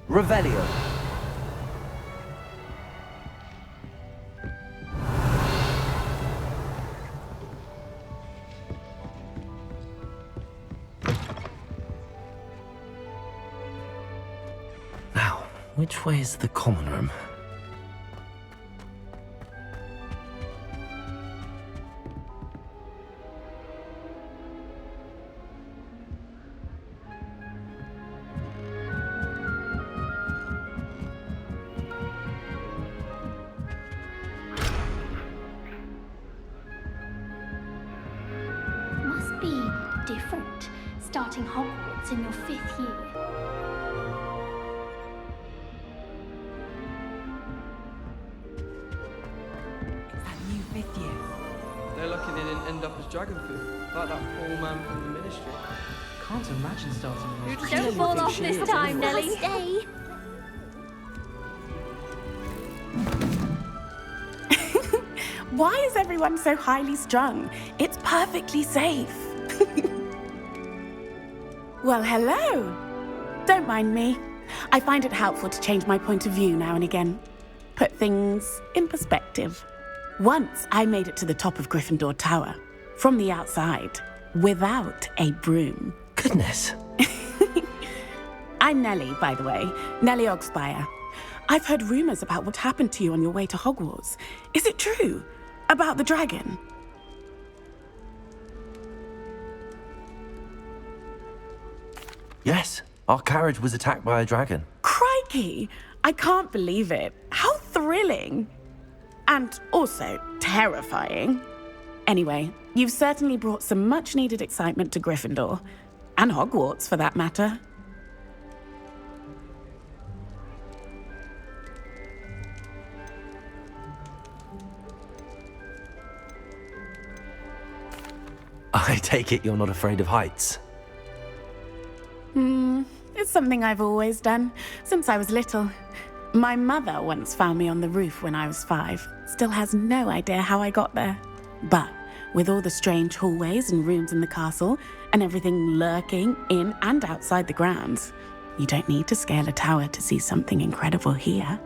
Revelio. Now, which way is the common room? Must be different, starting Hogwarts in your 5th year. It's that new 5th year. They're lucky they didn't end up as dragon food, like that poor man from the ministry. Can't imagine starting a new Don't fall off this time, Nelly. Stay. Why is everyone so highly strung? It's perfectly safe. Well, hello. Don't mind me. I find it helpful to change my point of view now and again. Put things in perspective. Once I made it to the top of Gryffindor Tower, from the outside, without a broom. Goodness. I'm Nellie, by the way. Nellie Ogspire. I've heard rumors about what happened to you on your way to Hogwarts. Is it true? About the dragon? Yes, our carriage was attacked by a dragon. Crikey! I can't believe it. How thrilling! And also terrifying. Anyway, you've certainly brought some much-needed excitement to Gryffindor. And Hogwarts, for that matter. I take it you're not afraid of heights. It's something I've always done, since I was little. My mother once found me on the roof when I was 5. Still has no idea how I got there. But with all the strange hallways and rooms in the castle, and everything lurking in and outside the grounds, you don't need to scale a tower to see something incredible here.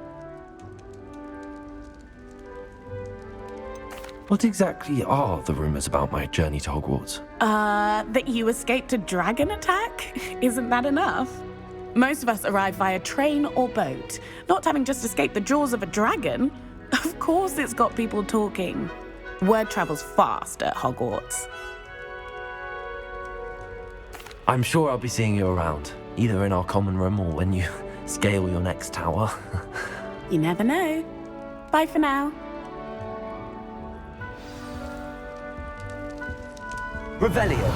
What exactly are the rumors about my journey to Hogwarts? That you escaped a dragon attack? Isn't that enough? Most of us arrive via train or boat, not having just escaped the jaws of a dragon. Of course it's got people talking. Word travels fast at Hogwarts. I'm sure I'll be seeing you around, either in our common room or when you scale your next tower. You never know. Bye for now. Revelio.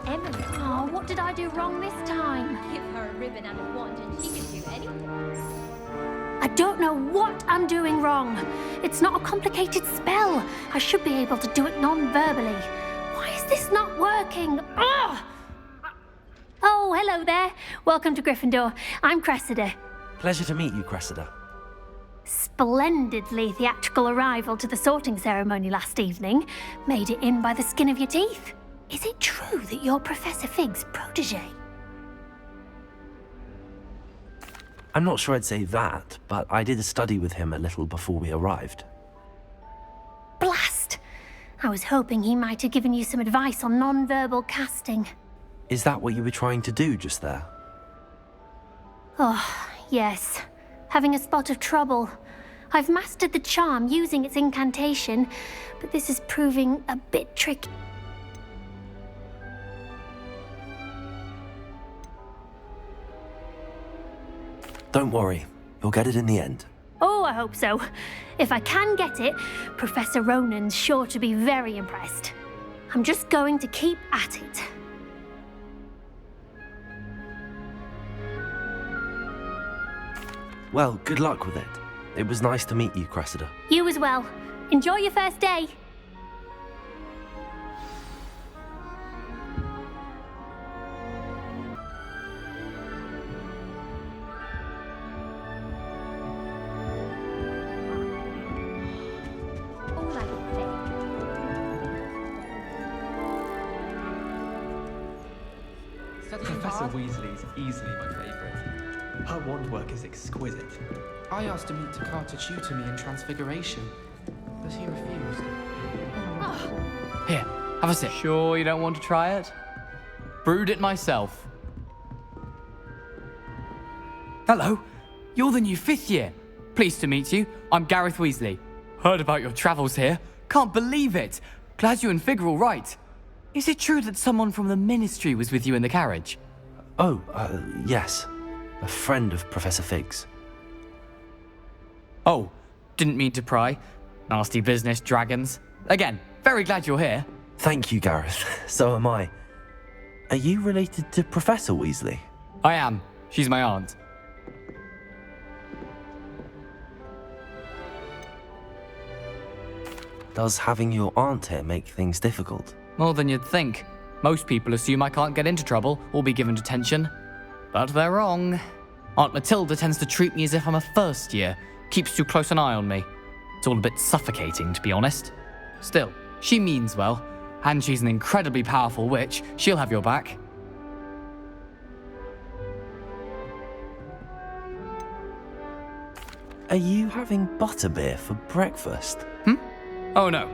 Emily, oh, what did I do wrong this time? Give her a ribbon and a wand and she can do anything. I don't know what I'm doing wrong. It's not a complicated spell. I should be able to do it non-verbally. Why is this not working? Ugh! Oh, hello there. Welcome to Gryffindor. I'm Cressida. Pleasure to meet you, Cressida. Splendidly theatrical arrival to the sorting ceremony last evening. Made it in by the skin of your teeth. Is it true that you're Professor Fig's protege? I'm not sure I'd say that, but I did a study with him a little before we arrived. Blast! I was hoping he might have given you some advice on non-verbal casting. Is that what you were trying to do just there? Oh, yes. Having a spot of trouble. I've mastered the charm using its incantation, but this is proving a bit tricky. Don't worry, you'll get it in the end. Oh, I hope so. If I can get it, Professor Ronan's sure to be very impressed. I'm just going to keep at it. Well, good luck with it. It was nice to meet you, Cressida. You as well. Enjoy your first day. All I can say. Studying Professor Weasley's easily my favourite. Her wand work is exquisite. I asked Amutakar to tutor me in Transfiguration, but he refused. Here, have a sip. Sure you don't want to try it? Brewed it myself. Hello, you're the new 5th year. Pleased to meet you. I'm Gareth Weasley. Heard about your travels here. Can't believe it. Glad you and Fig are all right. Is it true that someone from the Ministry was with you in the carriage? Oh, yes. A friend of Professor Fig's. Oh, didn't mean to pry. Nasty business, dragons. Again, very glad you're here. Thank you, Gareth. So am I. Are you related to Professor Weasley? I am. She's my aunt. Does having your aunt here make things difficult? More than you'd think. Most people assume I can't get into trouble or be given detention. But they're wrong. Aunt Matilda tends to treat me as if I'm a first year. Keeps too close an eye on me. It's all a bit suffocating, to be honest. Still, she means well. And she's an incredibly powerful witch. She'll have your back. Are you having butterbeer for breakfast? Oh no.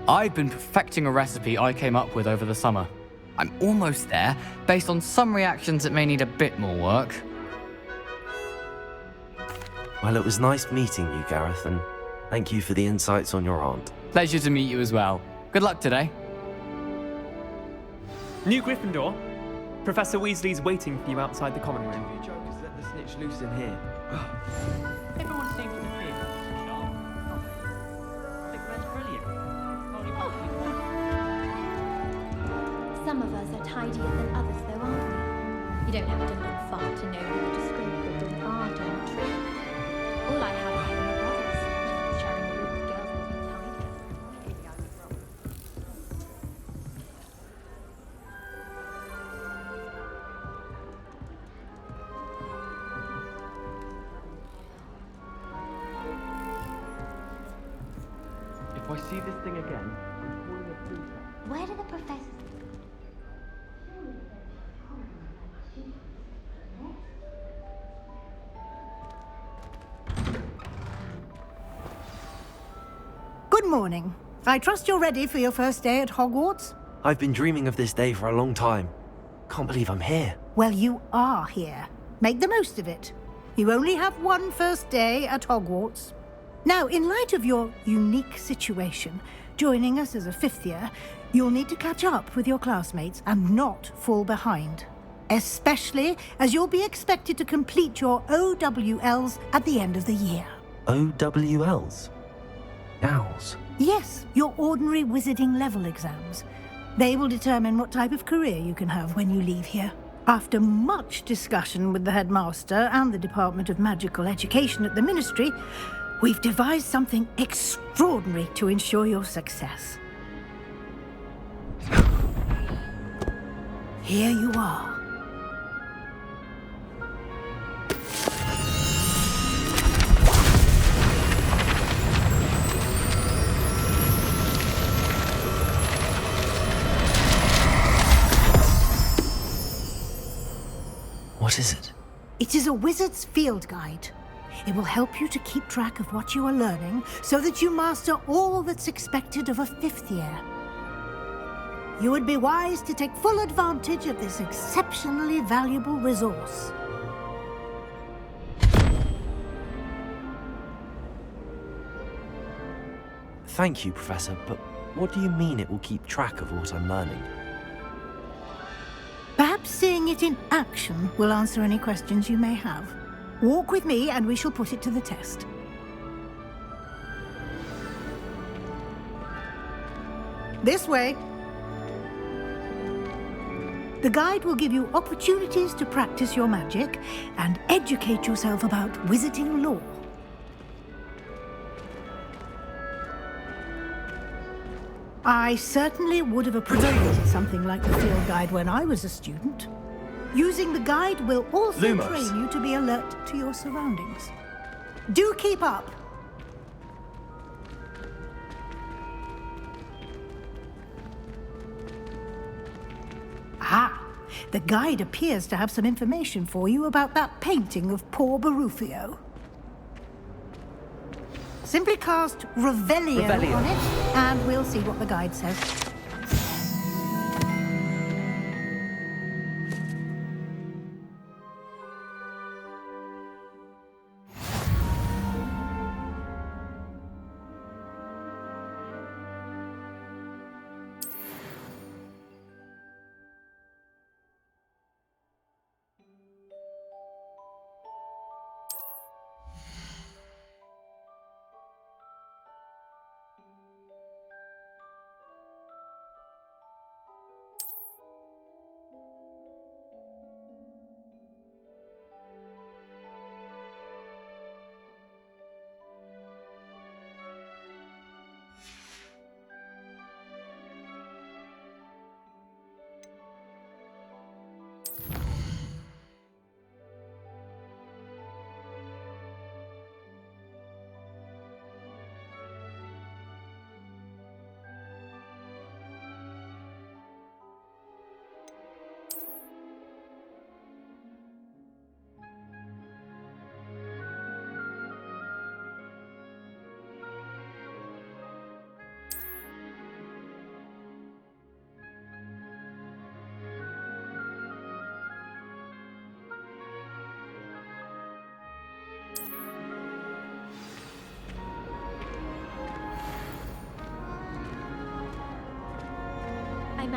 I've been perfecting a recipe I came up with over the summer. I'm almost there. Based on some reactions, it may need a bit more work. Well, it was nice meeting you, Gareth, and thank you for the insights on your aunt. Pleasure to meet you as well. Good luck today. New Gryffindor. Professor Weasley's waiting for you outside the common room. You jokers let the snitch loose in here. Everyone seems to be sharp. I think that's brilliant. Some of us are tidier than others, though, aren't we? You don't have to look far to know who to scrape with art or a trick. All I have here are my brothers. Sharing a room with girls makes me tidier. Maybe I was wrong. If I see this thing again, I'm calling a prefect. Where do the professors... Good morning. I trust you're ready for your first day at Hogwarts? I've been dreaming of this day for a long time. Can't believe I'm here. Well, you are here. Make the most of it. You only have one first day at Hogwarts. Now, in light of your unique situation, joining us as a 5th year, you'll need to catch up with your classmates and not fall behind. Especially as you'll be expected to complete your OWLs at the end of the year. OWLs? Owls? Yes, your ordinary wizarding level exams. They will determine what type of career you can have when you leave here. After much discussion with the headmaster and the Department of Magical Education at the Ministry, we've devised something extraordinary to ensure your success. Here you are. What is it? It is a wizard's field guide. It will help you to keep track of what you are learning so that you master all that's expected of a 5th year. You would be wise to take full advantage of this exceptionally valuable resource. Thank you, Professor, but what do you mean it will keep track of what I'm learning? Perhaps seeing it in action will answer any questions you may have. Walk with me and we shall put it to the test. This way. The guide will give you opportunities to practice your magic and educate yourself about wizarding lore. I certainly would have appreciated something like the field guide when I was a student. Using the guide will also Lumos. train you to be alert to your surroundings. Do keep up! Ah, The guide appears to have some information for you about that painting of poor Barufio. Simply cast Revelio on it, and we'll see what the guide says.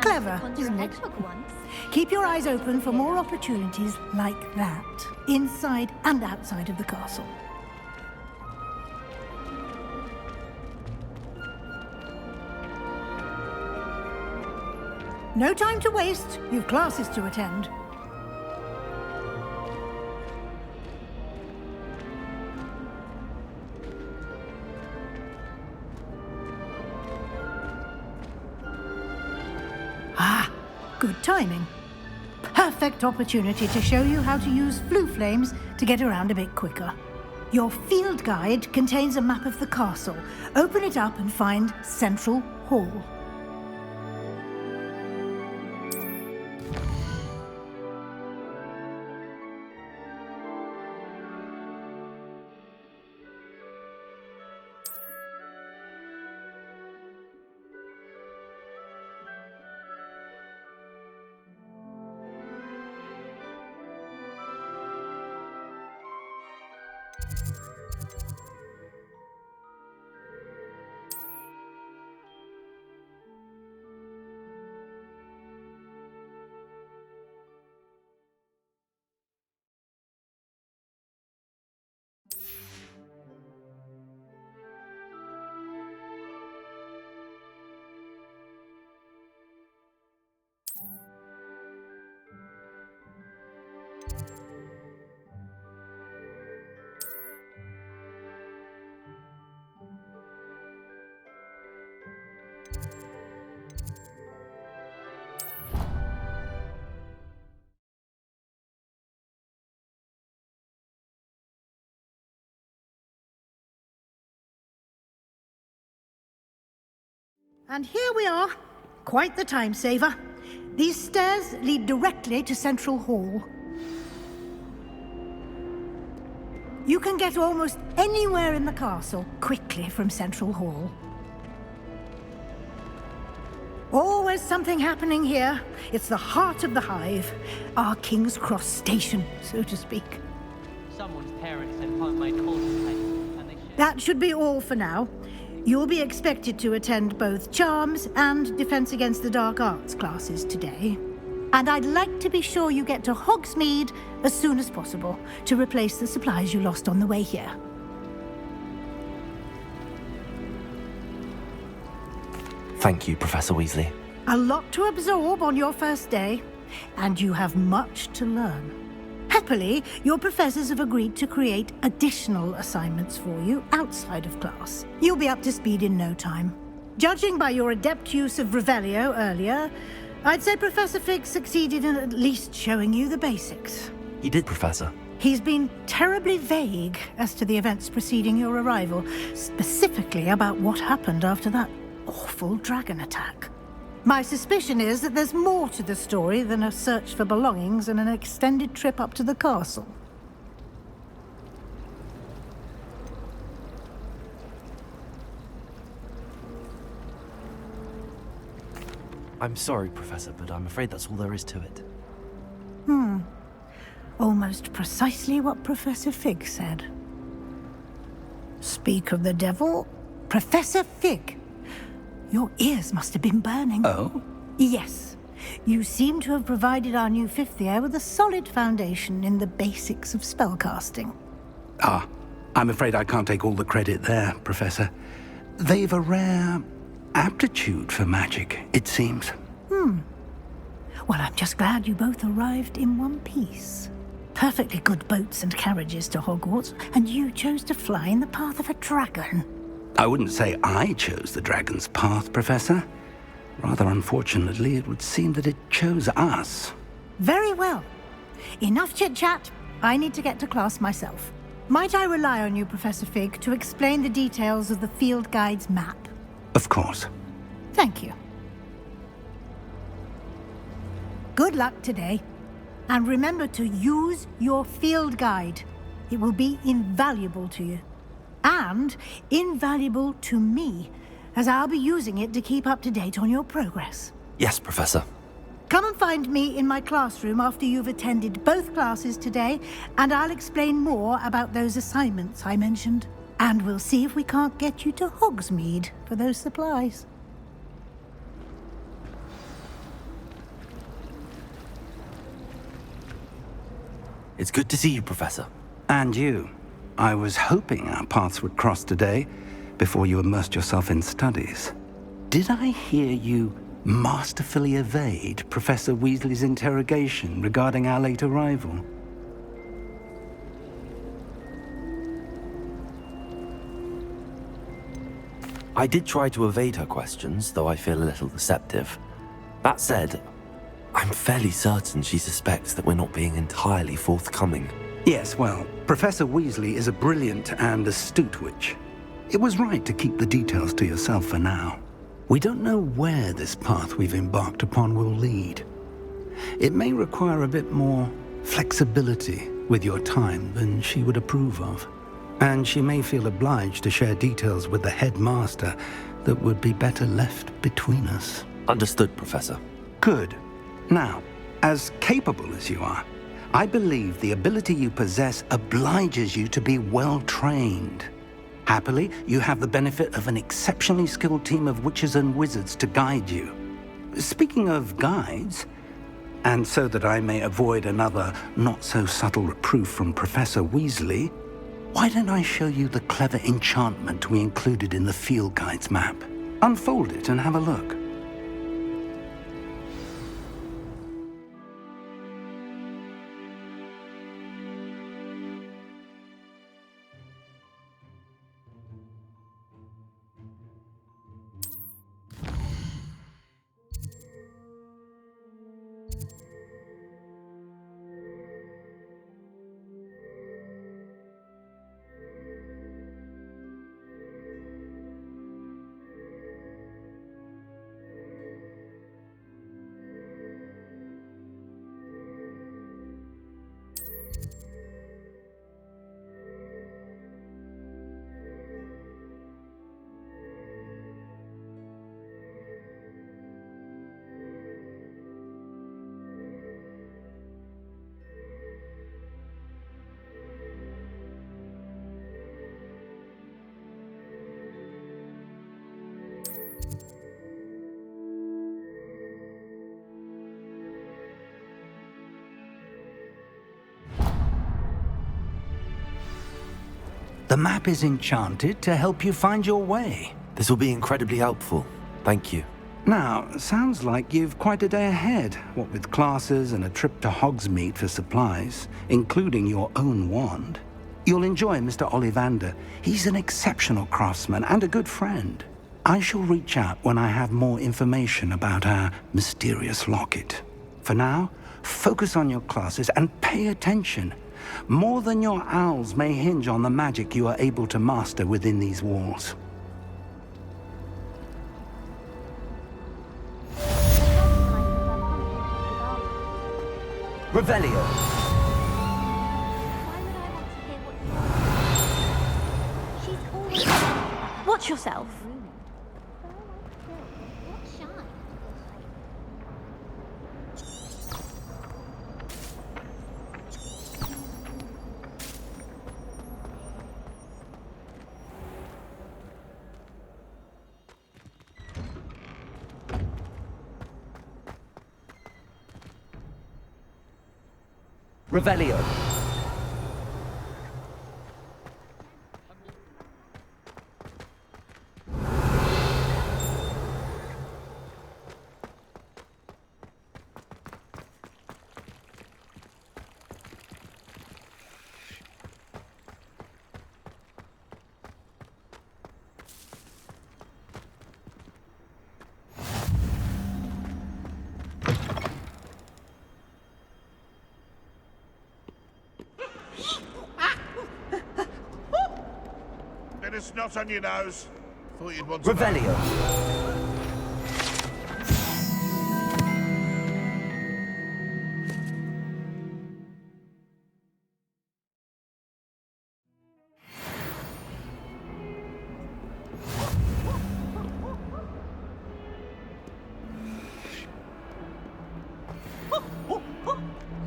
Clever, isn't it? Keep your eyes open for more opportunities like that, inside and outside of the castle. No time to waste. You've classes to attend. Good timing. Perfect opportunity to show you how to use flue flames to get around a bit quicker. Your field guide contains a map of the castle. Open it up and find Central Hall. And here we are. Quite the time saver. These stairs lead directly to Central Hall. You can get almost anywhere in the castle quickly from Central Hall. Always something happening here. It's the heart of the hive. Our King's Cross station, so to speak. Someone's parents sent homemade courses, and they shared. That should be all for now. You'll be expected to attend both Charms and Defense Against the Dark Arts classes today. And I'd like to be sure you get to Hogsmeade as soon as possible to replace the supplies you lost on the way here. Thank you, Professor Weasley. A lot to absorb on your first day, and you have much to learn. Happily, your professors have agreed to create additional assignments for you outside of class. You'll be up to speed in no time. Judging by your adept use of Revelio earlier, I'd say Professor Fig succeeded in at least showing you the basics. He did, Professor. He's been terribly vague as to the events preceding your arrival, specifically about what happened after that awful dragon attack. My suspicion is that there's more to the story than a search for belongings and an extended trip up to the castle. I'm sorry, Professor, but I'm afraid that's all there is to it. Almost precisely what Professor Fig said. Speak of the devil, Professor Fig. Your ears must have been burning. Oh? Yes. You seem to have provided our new fifth year with a solid foundation in the basics of spellcasting. Ah, I'm afraid I can't take all the credit there, Professor. They've a rare aptitude for magic, it seems. Well, I'm just glad you both arrived in one piece. Perfectly good boats and carriages to Hogwarts, and you chose to fly in the path of a dragon. I wouldn't say I chose the dragon's path, Professor. Rather unfortunately, it would seem that it chose us. Very well. Enough chit-chat. I need to get to class myself. Might I rely on you, Professor Fig, to explain the details of the field guide's map? Of course. Thank you. Good luck today. And remember to use your field guide. It will be invaluable to you. And invaluable to me, as I'll be using it to keep up to date on your progress. Yes, Professor. Come and find me in my classroom after you've attended both classes today, and I'll explain more about those assignments I mentioned. And we'll see if we can't get you to Hogsmeade for those supplies. It's good to see you, Professor. And you. I was hoping our paths would cross today, before you immersed yourself in studies. Did I hear you masterfully evade Professor Weasley's interrogation regarding our late arrival? I did try to evade her questions, though I feel a little deceptive. That said, I'm fairly certain she suspects that we're not being entirely forthcoming. Yes, well, Professor Weasley is a brilliant and astute witch. It was right to keep the details to yourself for now. We don't know where this path we've embarked upon will lead. It may require a bit more flexibility with your time than she would approve of. And she may feel obliged to share details with the headmaster that would be better left between us. Understood, Professor. Good. Now, as capable as you are, I believe the ability you possess obliges you to be well-trained. Happily, you have the benefit of an exceptionally skilled team of witches and wizards to guide you. Speaking of guides, and so that I may avoid another not-so-subtle reproof from Professor Weasley, why don't I show you the clever enchantment we included in the field guide's map? Unfold it and have a look. The map is enchanted to help you find your way. This will be incredibly helpful. Thank you. Now, sounds like you've quite a day ahead, what with classes and a trip to Hogsmeade for supplies, including your own wand. You'll enjoy Mr. Ollivander. He's an exceptional craftsman and a good friend. I shall reach out when I have more information about our mysterious locket. For now, focus on your classes and pay attention. More than your owls may hinge on the magic you are able to master within these walls. Revelio. Why would I want to hear what you... She's always... Watch yourself. What shine? Revelio. Bit of snot on your nose. Thought you'd want Revelio.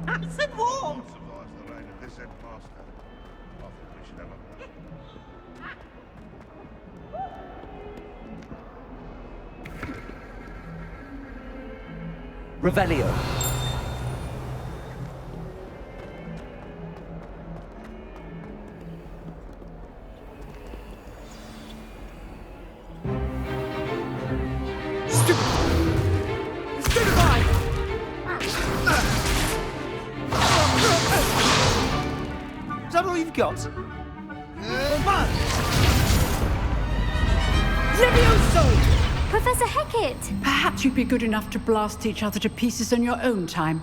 Nice and warm. Survives the reign of this headmaster. I think we should have a Revelio. Is that all you've got? Levioso! Professor Hecat! Perhaps you'd be good enough to blast each other to pieces in your own time.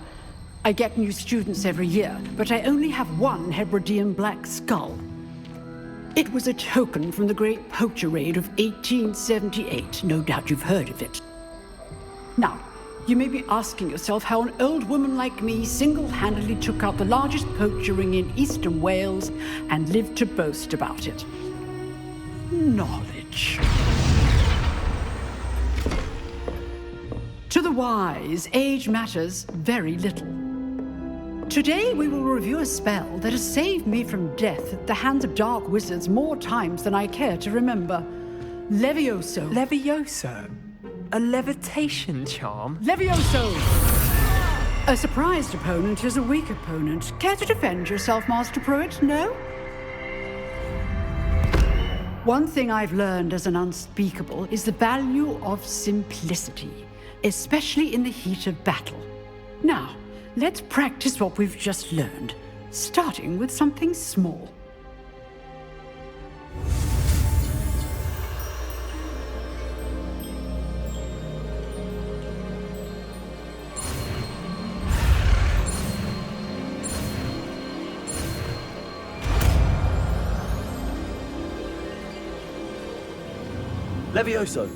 I get new students every year, but I only have one Hebridean black skull. It was a token from the Great Poacher Raid of 1878. No doubt you've heard of it. Now, you may be asking yourself how an old woman like me single-handedly took out the largest poacher ring in eastern Wales and lived to boast about it. Knowledge. To the wise, age matters very little. Today we will review a spell that has saved me from death at the hands of dark wizards more times than I care to remember. Levioso. Levioso? A levitation charm? Levioso! A surprised opponent is a weak opponent. Care to defend yourself, Master Pruitt? No? One thing I've learned as an unspeakable is the value of simplicity, especially in the heat of battle. Now, let's practice what we've just learned, starting with something small. Levioso.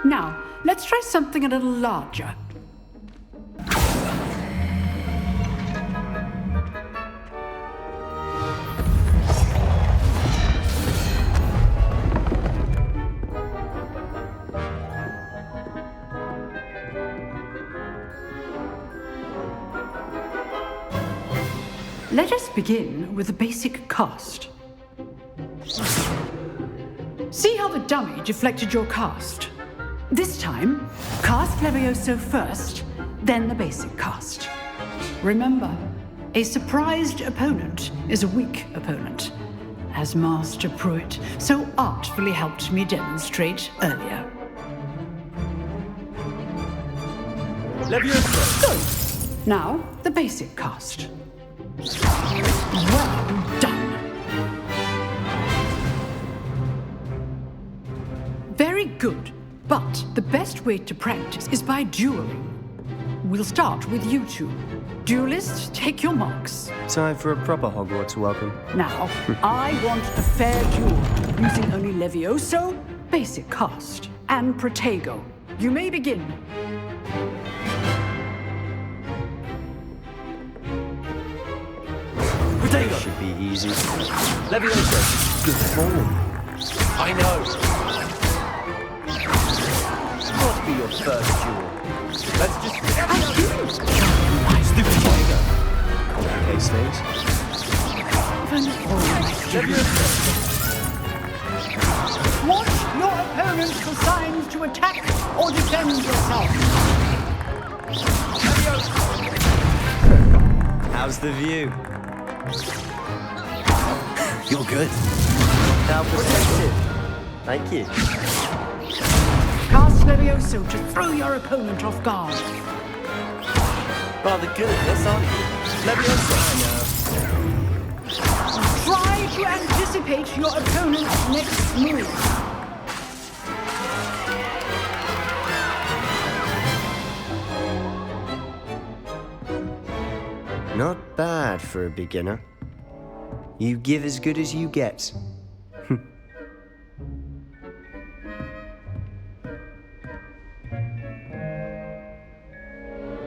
Now, let's try something a little larger. Let us begin with the basic cast. See how the dummy deflected your cast? This time, cast Levioso first, then the basic cast. Remember, a surprised opponent is a weak opponent, as Master Pruitt so artfully helped me demonstrate earlier. Levioso! Good. Now, the basic cast. Well done. Very good. But the best way to practice is by dueling. We'll start with you two. Duelists, take your marks. Time for a proper Hogwarts welcome. Now, I want a fair duel. using only Levioso, basic cast, and Protego. You may begin. Protego! Should be easy. Levioso. Good form. I know. Must be your first duel. Let's just... Stupid Protego. Case things. Watch your opponent for signs to attack or defend yourself. How's the view? You're good. Now protected. Thank you. Cast Levioso to throw your opponent off guard. Rather good at this, aren't you? Levioso. Try to anticipate your opponent's next move. Not bad for a beginner. You give as good as you get.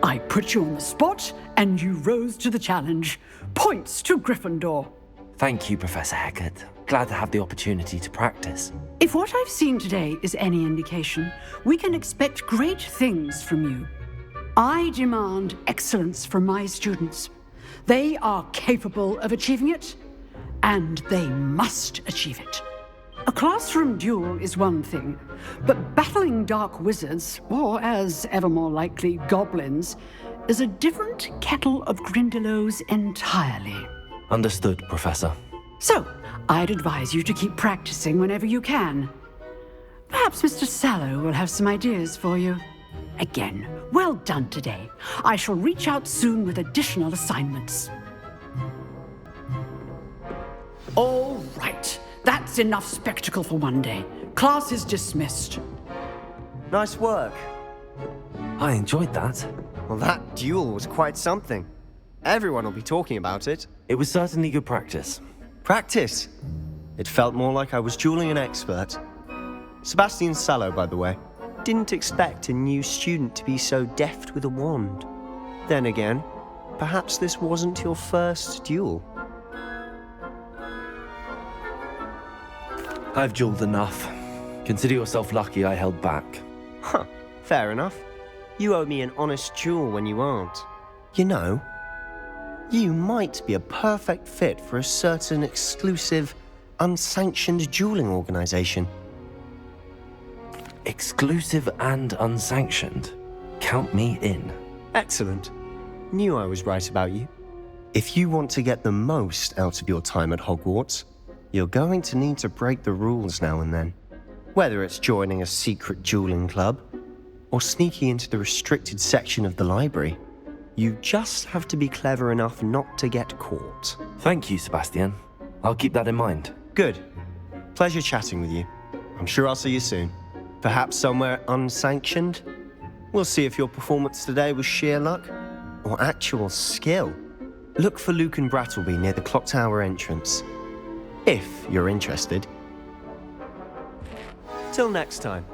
I put you on the spot, and you rose to the challenge. Points to Gryffindor. Thank you, Professor Hecat. Glad to have the opportunity to practice. If what I've seen today is any indication, we can expect great things from you. I demand excellence from my students. They are capable of achieving it, and they must achieve it. A classroom duel is one thing, but battling dark wizards, or as ever more likely, goblins, is a different kettle of Grindylows entirely. Understood, Professor. So, I'd advise you to keep practicing whenever you can. Perhaps Mr. Sallow will have some ideas for you. Again, well done today. I shall reach out soon with additional assignments. All right. That's enough spectacle for one day. Class is dismissed. Nice work. I enjoyed that. Well, that duel was quite something. Everyone will be talking about it. It was certainly good practice. Practice? It felt more like I was dueling an expert. Sebastian Sallow, by the way. Didn't expect a new student to be so deft with a wand. Then again, perhaps this wasn't your first duel. I've dueled enough. Consider yourself lucky I held back. Huh, fair enough. You owe me an honest duel when you aren't. You know, you might be a perfect fit for a certain exclusive, unsanctioned dueling organization. Exclusive and unsanctioned? Count me in. Excellent. Knew I was right about you. If you want to get the most out of your time at Hogwarts, you're going to need to break the rules now and then. Whether it's joining a secret dueling club, or sneaking into the restricted section of the library, you just have to be clever enough not to get caught. Thank you, Sebastian. I'll keep that in mind. Good. Pleasure chatting with you. I'm sure I'll see you soon. Perhaps somewhere unsanctioned? We'll see if your performance today was sheer luck or actual skill. Look for Luke and Brattleby near the clock tower entrance. If you're interested. Till next time.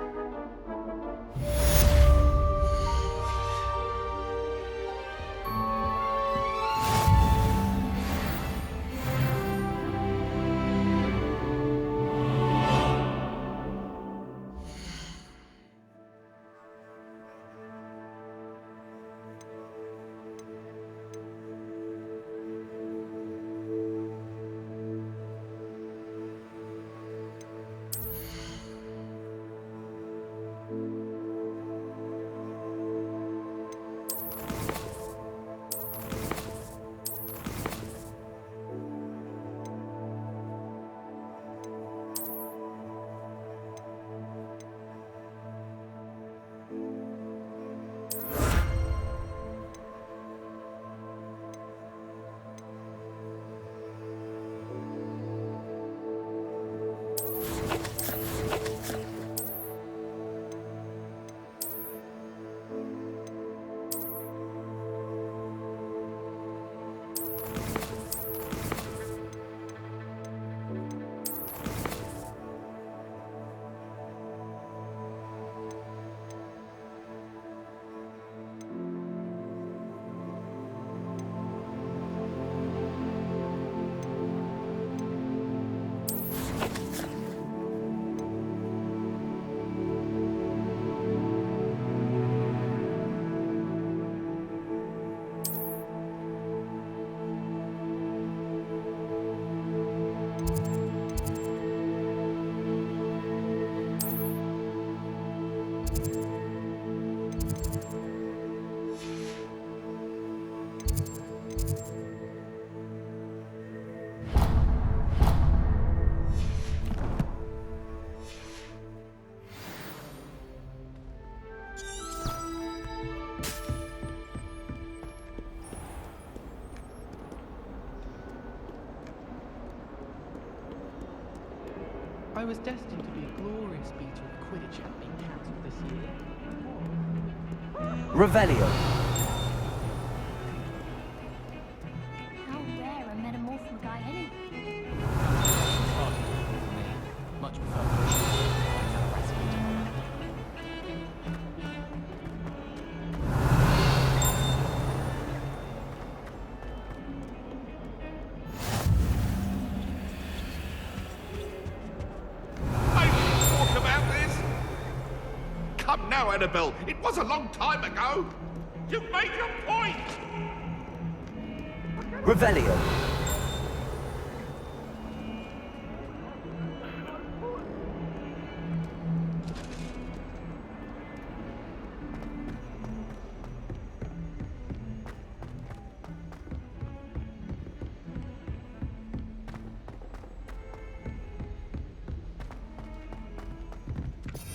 was destined to be a glorious beater of Quidditch had been cancelled this year. Revelio. How rare a metamorpho guy anyway. Much prefer. Talk about this? Come now, Annabelle. It was a long time ago. You've made your point. Revelio.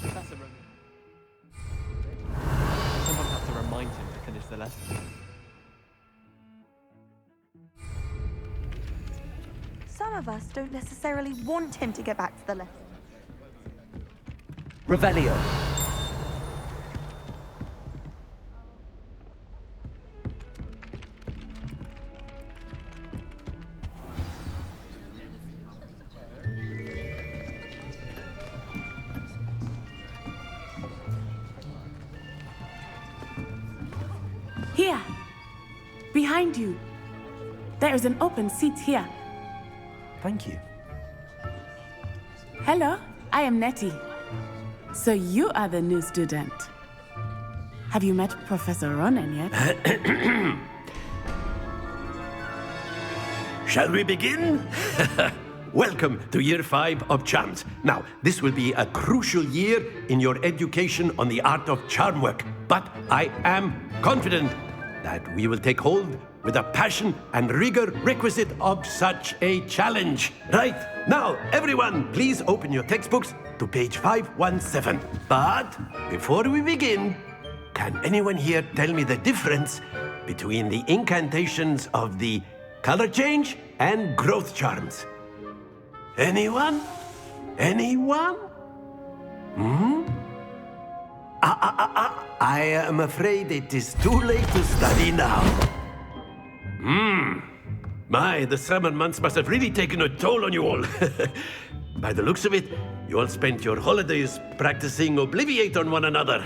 Professor Roman. Someone has to remind him to finish the lesson. Some of us don't necessarily want him to get back to the lesson. Revelio. Here. Behind you. There is an open seat here. Thank you. Hello, I am Nettie. So you are the new student. Have you met Professor Ronan yet? Shall we begin? Welcome to Year 5 of Charms. Now, this will be a crucial year in your education on the art of charm work, but I am confident that we will take hold with the passion and rigor requisite of such a challenge. Right, now, everyone, please open your textbooks to page 517. But before we begin, can anyone here tell me the difference between the incantations of the color change and growth charms? Anyone? Anyone? I am afraid it is too late to study now. My, the summer months must have really taken a toll on you all. By the looks of it, you all spent your holidays practicing Obliviate on one another.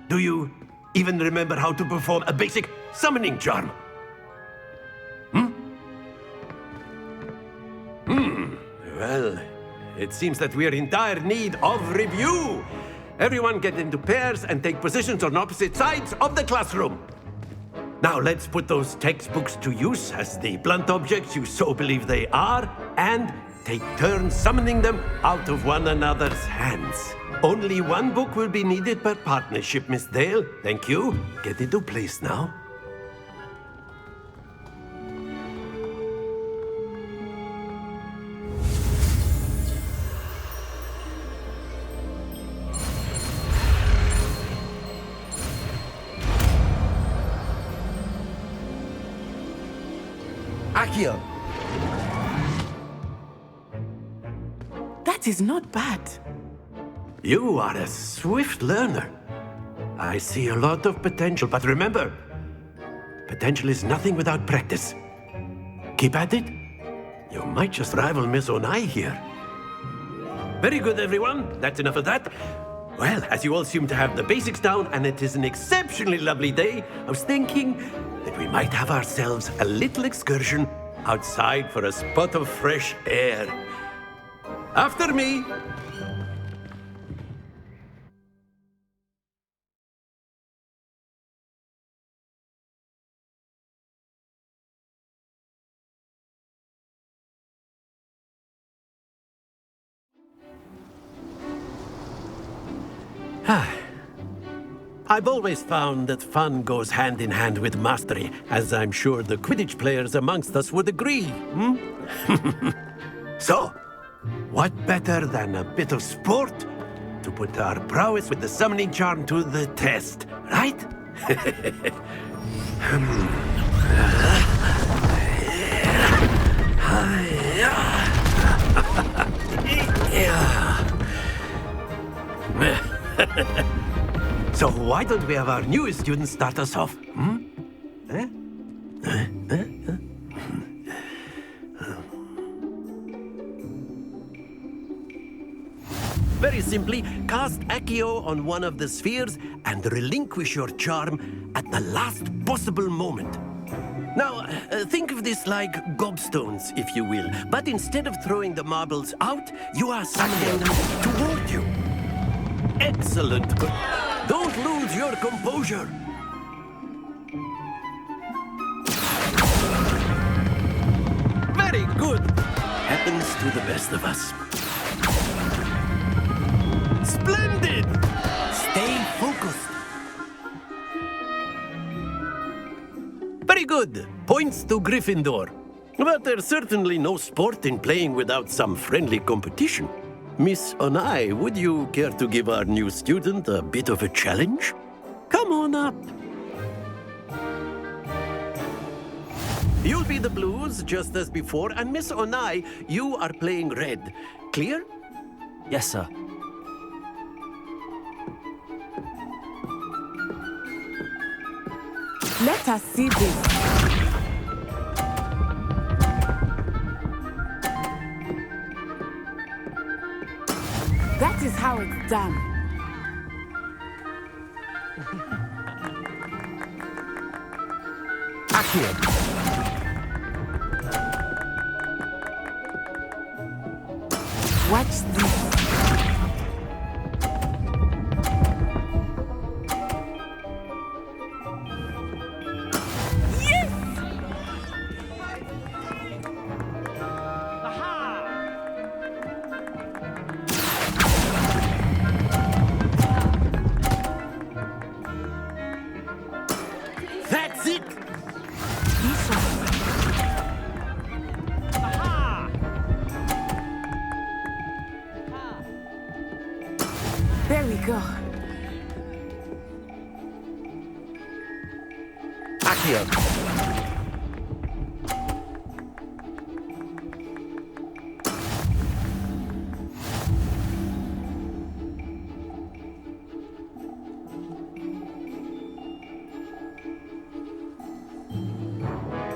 Do you even remember how to perform a basic summoning charm? Well, it seems that we are in dire need of review. Everyone get into pairs and take positions on opposite sides of the classroom. Now let's put those textbooks to use as the blunt objects you so believe they are, and take turns summoning them out of one another's hands. Only one book will be needed per partnership, Miss Dale. Thank you. Get into place now. Accio. That is not bad. You are a swift learner. I see a lot of potential, but remember, potential is nothing without practice. Keep at it. You might just rival Miss Onai here. Very good, everyone. That's enough of that. Well, as you all seem to have the basics down, and it is an exceptionally lovely day, I was thinking that we might have ourselves a little excursion outside for a spot of fresh air. After me. I've always found that fun goes hand in hand with mastery, as I'm sure the Quidditch players amongst us would agree. So, what better than a bit of sport to put our prowess with the summoning charm to the test, right? So why don't we have our newest student start us off? Very simply, cast Accio on one of the spheres and relinquish your charm at the last possible moment. Now, think of this like gobstones, if you will. But instead of throwing the marbles out, you are summoning them toward you. Excellent. Don't lose your composure. Very good. Happens to the best of us. Splendid! Stay focused. Very good. Points to Gryffindor. But there's certainly no sport in playing without some friendly competition. Miss Onai, would you care to give our new student a bit of a challenge? Come on up. You'll be the blues, just as before, and Miss Onai, you are playing red. Clear? Yes, sir. Let us see this. That is how it's done. Accio. Watch this. That's it! There we go. Accio.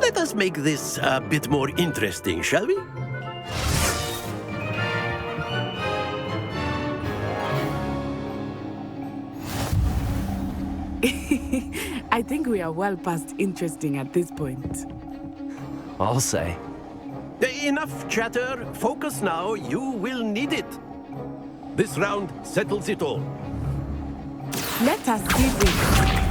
Let us make this a bit more interesting, shall we? I think we are well past interesting at this point. I'll say. Enough chatter. Focus now. You will need it. This round settles it all. Let us see this.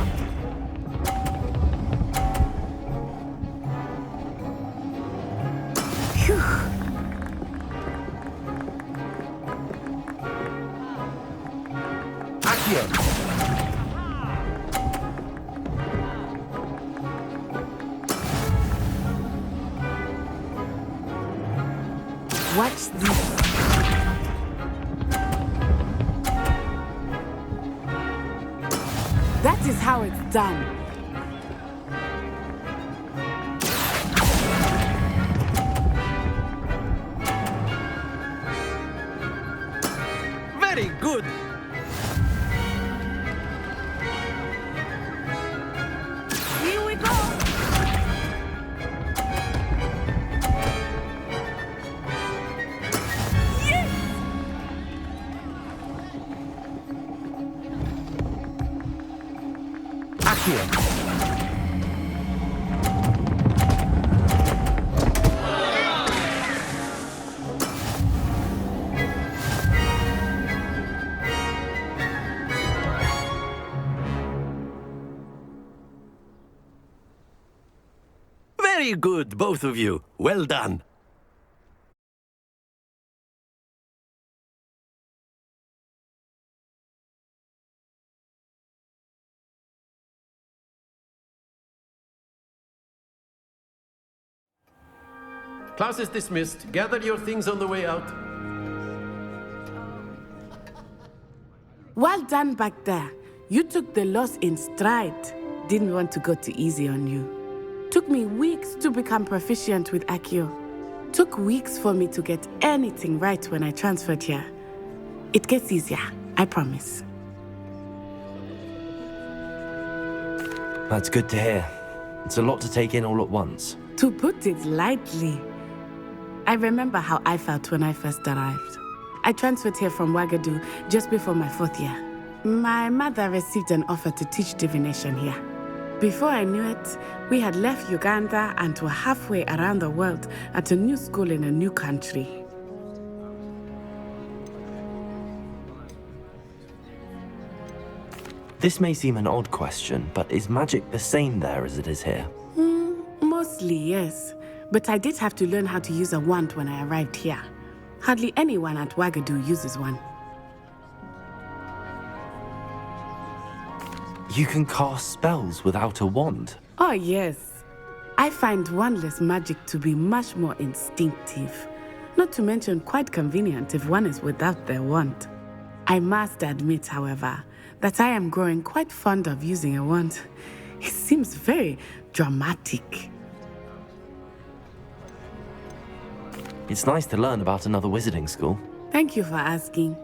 Accio. Watch this. That is how it's done. Very good. Here we go. Accio. Very good, both of you. Well done. Class is dismissed. Gather your things on the way out. Well done back there. You took the loss in stride. Didn't want to go too easy on you. Took me weeks to become proficient with Accio. Took weeks for me to get anything right when I transferred here. It gets easier, I promise. That's good to hear. It's a lot to take in all at once. To put it lightly, I remember how I felt when I first arrived. I transferred here from Ouagadougou just before my 4th year. My mother received an offer to teach divination here. Before I knew it, we had left Uganda and were halfway around the world at a new school in a new country. This may seem an odd question, but is magic the same there as it is here? Mostly, yes. But I did have to learn how to use a wand when I arrived here. Hardly anyone at Ouagadougou uses one. You can cast spells without a wand? Oh, yes. I find wandless magic to be much more instinctive. Not to mention quite convenient if one is without their wand. I must admit, however, that I am growing quite fond of using a wand. It seems very dramatic. It's nice to learn about another wizarding school. Thank you for asking.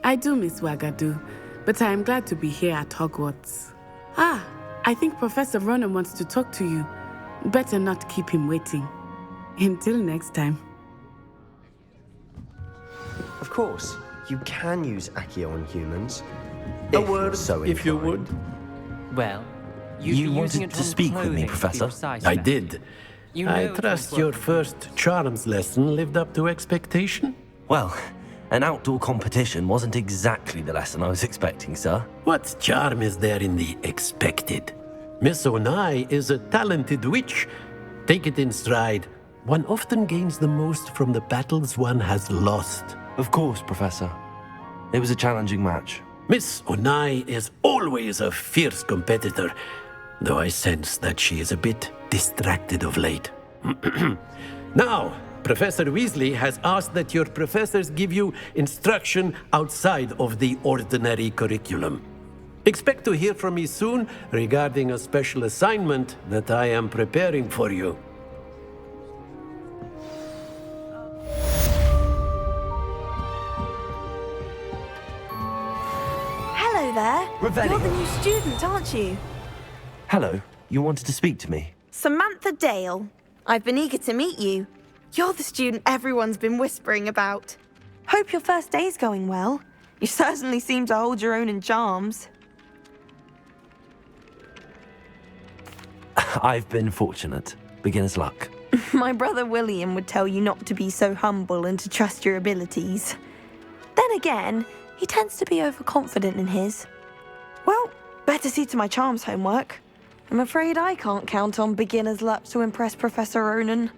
I do miss Ouagadougou, but I am glad to be here at Hogwarts. I think Professor Ronan wants to talk to you. Better not keep him waiting. Until next time. Of course, you can use Accio on humans. A word, if you would. Well, you wanted to speak with me, Professor? I did. I trust your first charms lesson lived up to expectation? Well, an outdoor competition wasn't exactly the lesson I was expecting, sir. What charm is there in the expected? Miss Onai is a talented witch. Take it in stride. One often gains the most from the battles one has lost. Of course, Professor. It was a challenging match. Miss Onai is always a fierce competitor, though I sense that she is a bit distracted of late. Now, Professor Weasley has asked that your professors give you instruction outside of the ordinary curriculum. Expect to hear from me soon regarding a special assignment that I am preparing for you. Hello there. Revelio. You're the new student, aren't you? Hello, you wanted to speak to me? Samantha Dale. I've been eager to meet you. You're the student everyone's been whispering about. Hope your first day's going well. You certainly seem to hold your own in charms. I've been fortunate. Beginner's luck. My brother William would tell you not to be so humble and to trust your abilities. Then again, he tends to be overconfident in his. Well, better see to my charms homework. I'm afraid I can't count on beginner's luck to impress Professor Ronan.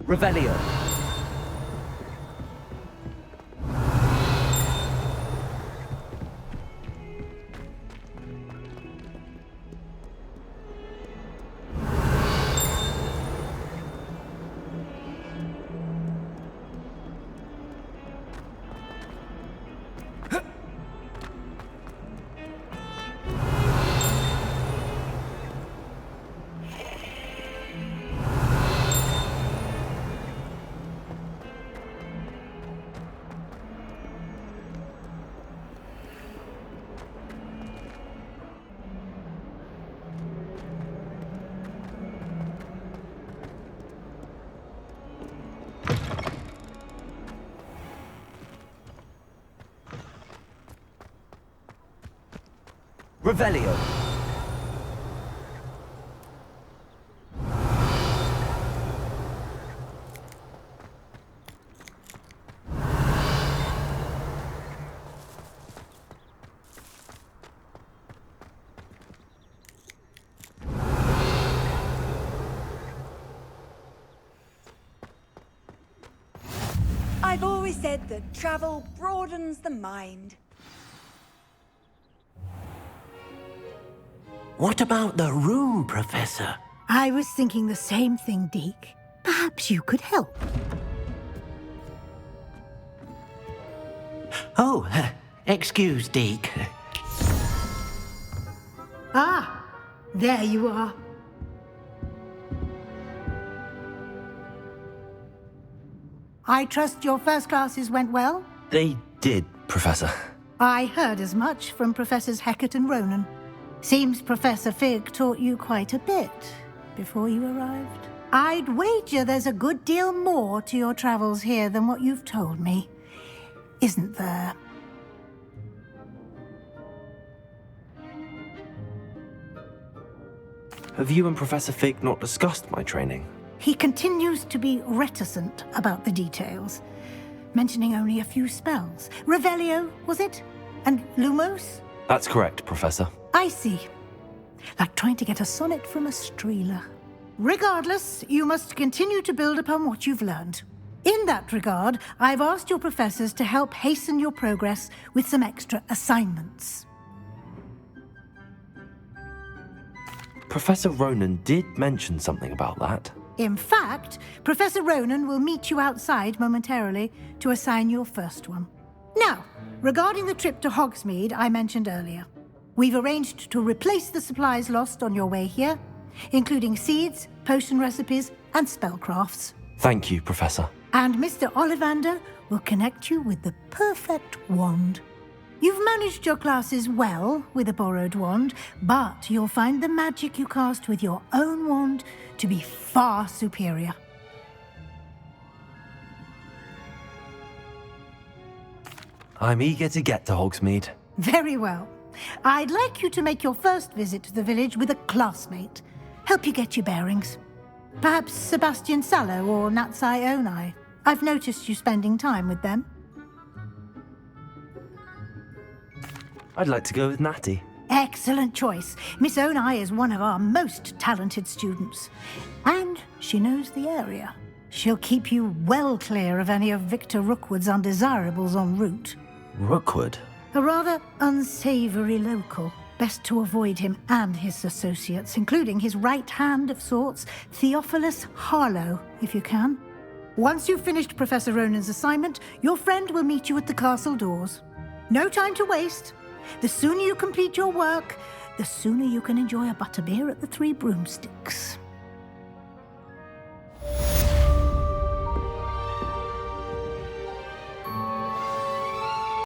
Revelio. Revelio. always said that travel broadens the mind. What about the room, Professor? I was thinking the same thing, Deke. Perhaps you could help. Oh, excuse, Deke. Ah, there you are. I trust your first classes went well? They did, Professor. I heard as much from Professors Hecat and Ronan. Seems Professor Fig taught you quite a bit before you arrived. I'd wager there's a good deal more to your travels here than what you've told me. Isn't there? Have you and Professor Fig not discussed my training? He continues to be reticent about the details, mentioning only a few spells. Revelio, was it? And Lumos? That's correct, Professor. I see. Like trying to get a sonnet from a streeler. Regardless, you must continue to build upon what you've learned. In that regard, I've asked your professors to help hasten your progress with some extra assignments. Professor Ronan did mention something about that. In fact, Professor Ronan will meet you outside momentarily to assign your first one. Now, regarding the trip to Hogsmeade I mentioned earlier, we've arranged to replace the supplies lost on your way here, including seeds, potion recipes, and spellcrafts. Thank you, Professor. And Mr. Ollivander will connect you with the perfect wand. You've managed your classes well with a borrowed wand, but you'll find the magic you cast with your own wand to be far superior. I'm eager to get to Hogsmeade. Very well. I'd like you to make your first visit to the village with a classmate. Help you get your bearings. Perhaps Sebastian Sallow or Natsai Onai. I've noticed you spending time with them. I'd like to go with Natty. Excellent choice. Miss Onai is one of our most talented students. And she knows the area. She'll keep you well clear of any of Victor Rookwood's undesirables en route. Rookwood? A rather unsavory local. Best to avoid him and his associates, including his right hand of sorts, Theophilus Harlow, if you can. Once you've finished Professor Ronan's assignment, your friend will meet you at the castle doors. No time to waste. The sooner you complete your work, the sooner you can enjoy a butterbeer at the Three Broomsticks.